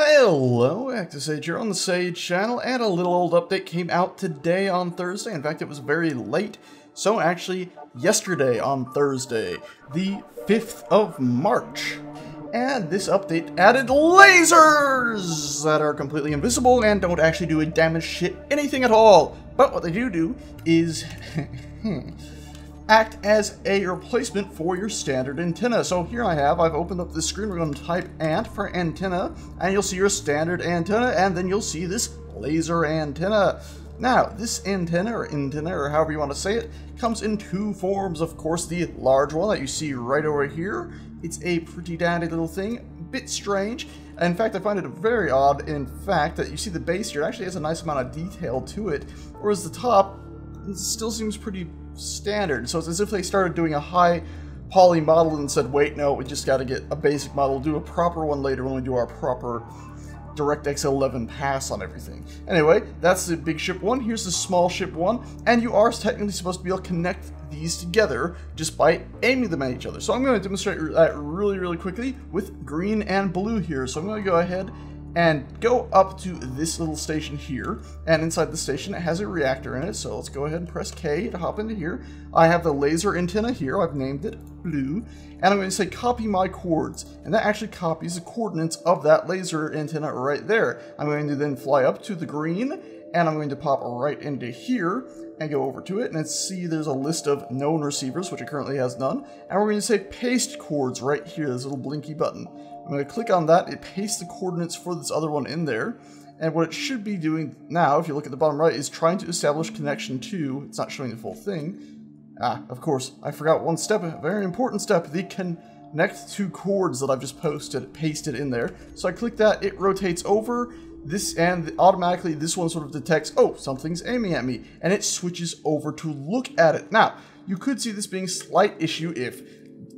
Hello, ActiveSage here on the Sage channel, and a little old update came out today on Thursday. In fact, it was very late, so actually yesterday on Thursday, the 5th of March. And this update added lasers that are completely invisible and don't actually do a damage shit anything at all. But what they do is act as a replacement for your standard antenna. So here I've opened up this screen. We're going to type ant for antenna, and you'll see your standard antenna, and then you'll see this laser antenna. Now, this antenna, or however you want to say it, comes in two forms. Of course, the large one that you see right over here. It's a pretty dandy little thing, a bit strange. In fact, I find it very odd, in fact, that you see the base here actually has a nice amount of detail to it, whereas the top still seems pretty standard. So it's as if they started doing a high poly model and said, wait, no, we just got to get a basic model, we'll do a proper one later when we do our proper DirectX 11 pass on everything. Anyway, that's the big ship one. Here's the small ship one, and you are technically supposed to be able to connect these together just by aiming them at each other. So I'm going to demonstrate that really quickly with green and blue here. So I'm going to go ahead and go up to this little station here, and inside the station it has a reactor in it, so let's go ahead and press K to hop into here. I have the laser antenna here, I've named it blue, and I'm going to say copy my coords, and that actually copies the coordinates of that laser antenna right there. I'm going to then fly up to the green, and I'm going to pop right into here and go over to it, and see there's a list of known receivers, which it currently has none, and we're going to say paste coords right here, this little blinky button. I'm going to click on that, it pastes the coordinates for this other one in there, and what it should be doing now, if you look at the bottom right, is trying to establish connection to, it's not showing the full thing. Of course, I forgot one step, a very important step, the connect to coords that I've just pasted in there. So I click that, it rotates over this, and automatically this one sort of detects, oh, something's aiming at me, and it switches over to look at it. Now, you could see this being a slight issue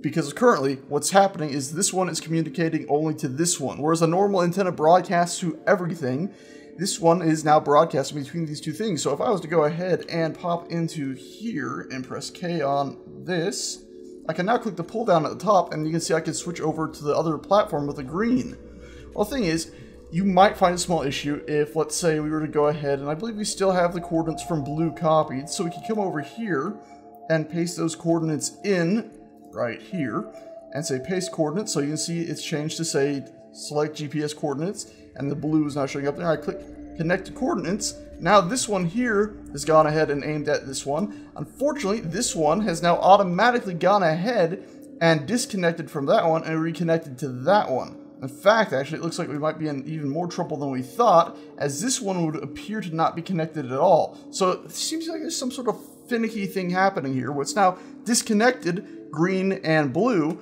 because currently what's happening is this one is communicating only to this one, whereas a normal antenna broadcasts to everything. This one is now broadcasting between these two things. So if I was to go ahead and pop into here and press K on this, I can now click the pull down at the top, and you can see I can switch over to the other platform with the green. Well, the thing is, you might find a small issue if, let's say, we were to go ahead, and I believe we still have the coordinates from blue copied, so we can come over here and paste those coordinates in right here and say paste coordinates. So you can see it's changed to say select GPS coordinates, and the blue is now showing up there. I click connect to coordinates. Now this one here has gone ahead and aimed at this one. Unfortunately, this one has now automatically gone ahead and disconnected from that one and reconnected to that one. In fact, actually, it looks like we might be in even more trouble than we thought, as this one would appear to not be connected at all. So it seems like there's some sort of finicky thing happening here, where it's now disconnected green and blue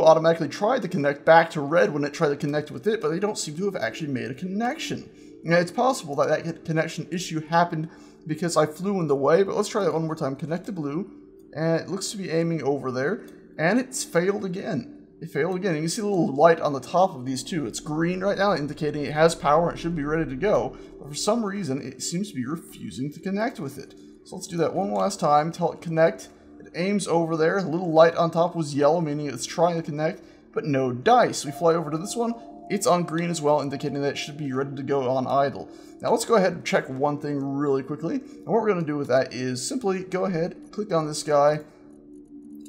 automatically tried to connect back to red when it tried to connect with it, but they don't seem to have actually made a connection. Now, it's possible that that connection issue happened because I flew in the way, but let's try that one more time. Connect to blue, and it looks to be aiming over there, and it's failed again. It failed again. You can see a little light on the top of these two. It's green right now, indicating it has power and it should be ready to go, but for some reason, it seems to be refusing to connect with it. So let's do that one last time, tell it connect. Aims over there, a little light on top was yellow, meaning it's trying to connect, but no dice. We fly over to this one, it's on green as well, indicating that it should be ready to go on idle. Now let's go ahead and check one thing really quickly, and what we're going to do with that is simply go ahead, click on this guy,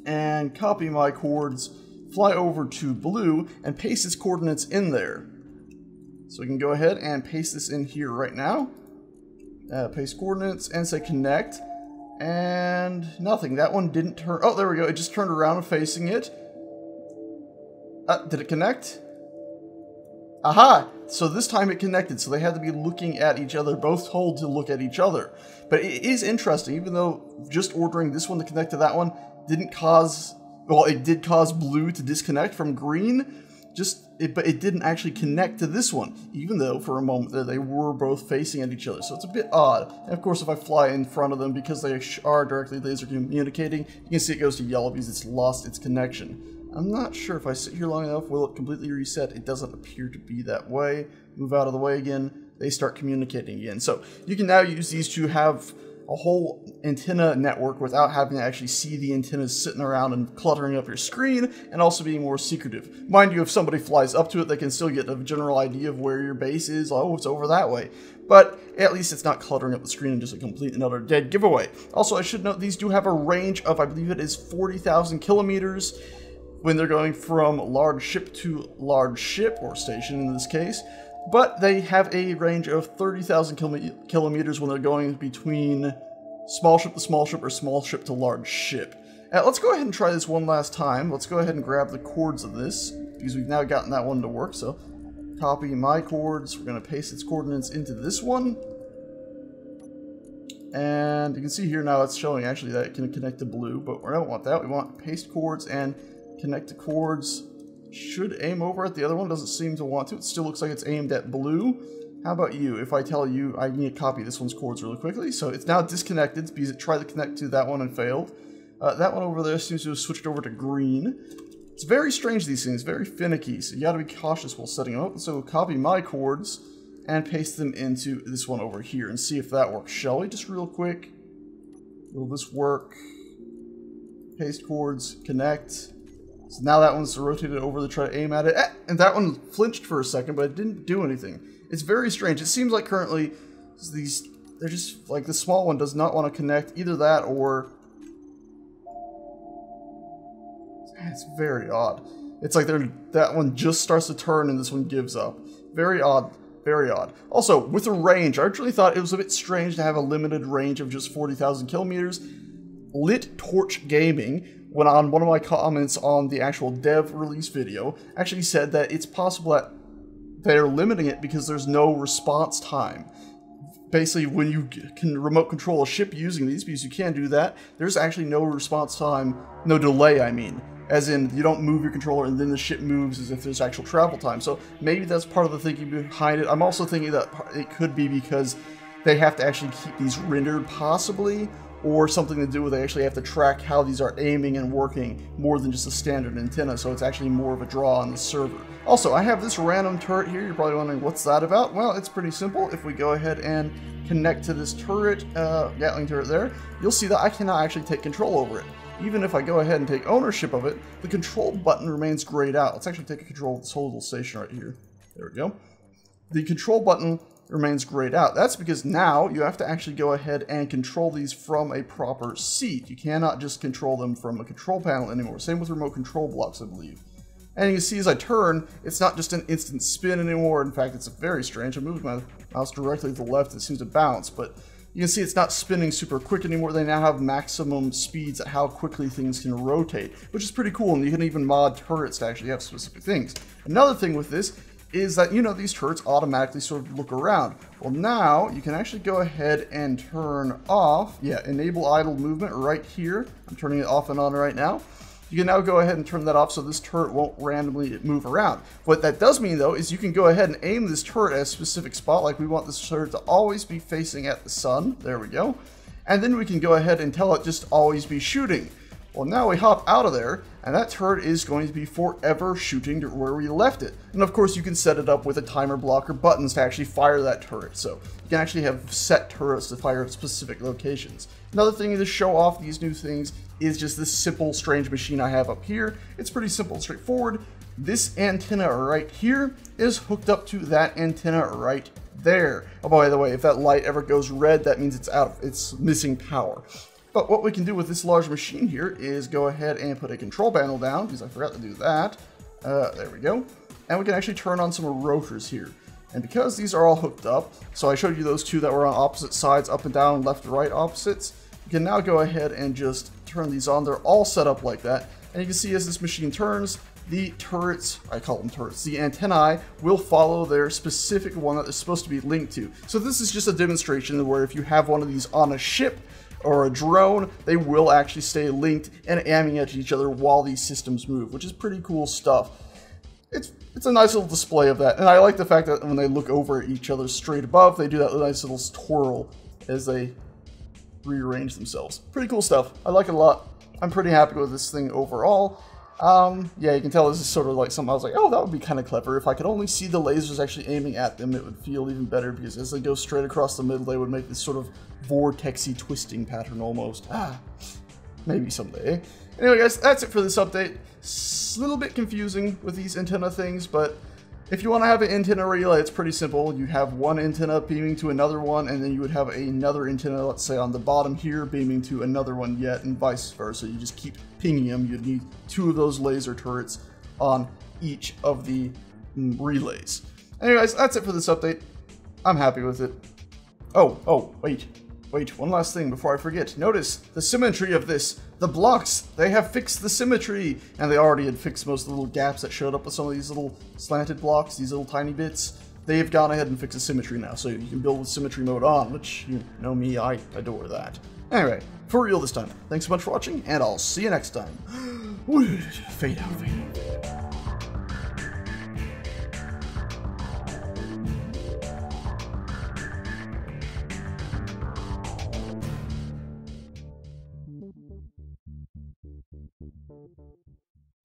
and copy my coords, fly over to blue, and paste its coordinates in there. So we can go ahead and paste this in here right now, paste coordinates, and say connect. And nothing. That one didn't turn. Oh, there we go. It just turned around facing it. Did it connect? Aha! So this time it connected. So they had to be looking at each other, both told to look at each other. But it is interesting, even though just ordering this one to connect to that one didn't cause... Well, it did cause blue to disconnect from green. But it didn't actually connect to this one, even though for a moment there they were both facing at each other. So it's a bit odd. And of course, if I fly in front of them, because they are directly laser communicating, you can see it goes to yellow because it's lost its connection. I'm not sure if I sit here long enough, will it completely reset? It doesn't appear to be that way. Move out of the way again, they start communicating again. So you can now use these to have a whole antenna network without having to actually see the antennas sitting around and cluttering up your screen, and also being more secretive. Mind you, if somebody flies up to it, they can still get a general idea of where your base is. Oh, it's over that way. But at least it's not cluttering up the screen and just a complete and utter dead giveaway. Also, I should note these do have a range of, I believe it is 40,000 kilometers when they're going from large ship to large ship, or station in this case. But they have a range of 30,000 kilometers when they're going between small ship to small ship or small ship to large ship. Let's go ahead and try this one last time. Let's go ahead and grab the chords of this, because we've now gotten that one to work. So copy my chords. We're going to paste its coordinates into this one. And you can see here now it's showing actually that it can connect to blue, but we don't want that. We want paste chords and connect to chords. Should aim over at the other one. Doesn't seem to want to. It still looks like it's aimed at blue. How about you? If I tell you I need to copy this one's chords really quickly. So it's now disconnected because it tried to connect to that one and failed. That one over there seems to have switched over to green. It's very strange, these things, very finicky, so you gotta be cautious while setting them up. So copy my chords and paste them into this one over here and see if that works, shall we? Just real quick. Will this work? Paste chords, connect. So now that one's rotated over to try to aim at it. And that one flinched for a second, but it didn't do anything. It's very strange. It seems like currently they're just, like the small one does not want to connect, either that or... It's very odd. It's like that one just starts to turn and this one gives up. Very odd. Very odd. Also, with the range, I actually thought it was a bit strange to have a limited range of just 40,000 kilometers. Lit Torch Gaming, when on one of my comments on the actual dev release video, actually said that it's possible that they're limiting it because there's no response time. Basically, when you can remote control a ship using these, because you can do that, there's actually no response time, no delay, I mean. As in, you don't move your controller and then the ship moves as if there's actual travel time. So maybe that's part of the thinking behind it. I'm also thinking that it could be because they have to actually keep these rendered, possibly, or something to do with they actually have to track how these are aiming and working more than just a standard antenna, so it's actually more of a draw on the server. Also, I have this random turret here. You're probably wondering, what's that about? Well, it's pretty simple. If we go ahead and connect to this turret, Gatling turret there, you'll see that I cannot actually take control over it. Even if I go ahead and take ownership of it, the control button remains grayed out. Let's actually take control of this whole little station right here. There we go. The control button remains grayed out. That's because now you have to actually go ahead and control these from a proper seat. You cannot just control them from a control panel anymore. Same with remote control blocks, I believe. And you can see as I turn, it's not just an instant spin anymore. In fact, it's very strange. I'm moving my mouse directly to the left. It seems to bounce, but you can see it's not spinning super quick anymore. They now have maximum speeds at how quickly things can rotate, which is pretty cool, and you can even mod turrets to actually have specific things. Another thing with this is that, you know, these turrets automatically sort of look around. Well, now you can actually go ahead and turn off, enable idle movement right here. I'm turning it off and on right now. You can now go ahead and turn that off so this turret won't randomly move around. What that does mean, though, is you can go ahead and aim this turret at a specific spot. Like, we want this turret to always be facing at the sun. There we go. And then we can go ahead and tell it just always be shooting. Well, now we hop out of there, and that turret is going to be forever shooting to where we left it. And of course, you can set it up with a timer block or buttons to actually fire that turret. So you can actually have set turrets to fire at specific locations. Another thing to show off these new things is just this simple, strange machine I have up here. It's pretty simple and straightforward. This antenna right here is hooked up to that antenna right there. Oh, by the way, if that light ever goes red, that means it's missing power. But what we can do with this large machine here is go ahead and put a control panel down, because I forgot to do that. There we go. And we can actually turn on some rotors here. And because these are all hooked up, so I showed you those two that were on opposite sides, up and down, left to right opposites, you can now go ahead and just turn these on. They're all set up like that. And you can see as this machine turns, the turrets, I call them turrets, the antennae will follow their specific one that they're supposed to be linked to. So this is just a demonstration where if you have one of these on a ship or a drone, they will actually stay linked and aiming at each other while these systems move, which is pretty cool stuff. It's a nice little display of that, and I like the fact that when they look over at each other straight above, they do that nice little twirl as they rearrange themselves. Pretty cool stuff. I like it a lot. I'm pretty happy with this thing overall. Yeah, you can tell this is sort of like something I was like, oh, that would be kind of clever. If I could only see the lasers actually aiming at them, it would feel even better, because as they go straight across the middle, they would make this sort of vortexy twisting pattern almost. Maybe someday. Anyway, guys, that's it for this update. It's a little bit confusing with these antenna things, but if you want to have an antenna relay, it's pretty simple. You have one antenna beaming to another one, and then you would have another antenna, let's say on the bottom here, beaming to another one yet, and vice versa. You just keep pinging them. You'd need 2 of those laser turrets on each of the relays. Anyways, that's it for this update. I'm happy with it. Oh, wait, one last thing before I forget. Notice the symmetry of this. The blocks, they have fixed the symmetry, and they already had fixed most of the little gaps that showed up with some of these little slanted blocks, these little tiny bits. They have gone ahead and fixed the symmetry now, so you can build with symmetry mode on, which, you know me, I adore that. Anyway, for real this time, thanks so much for watching, and I'll see you next time. Fade out, fade out.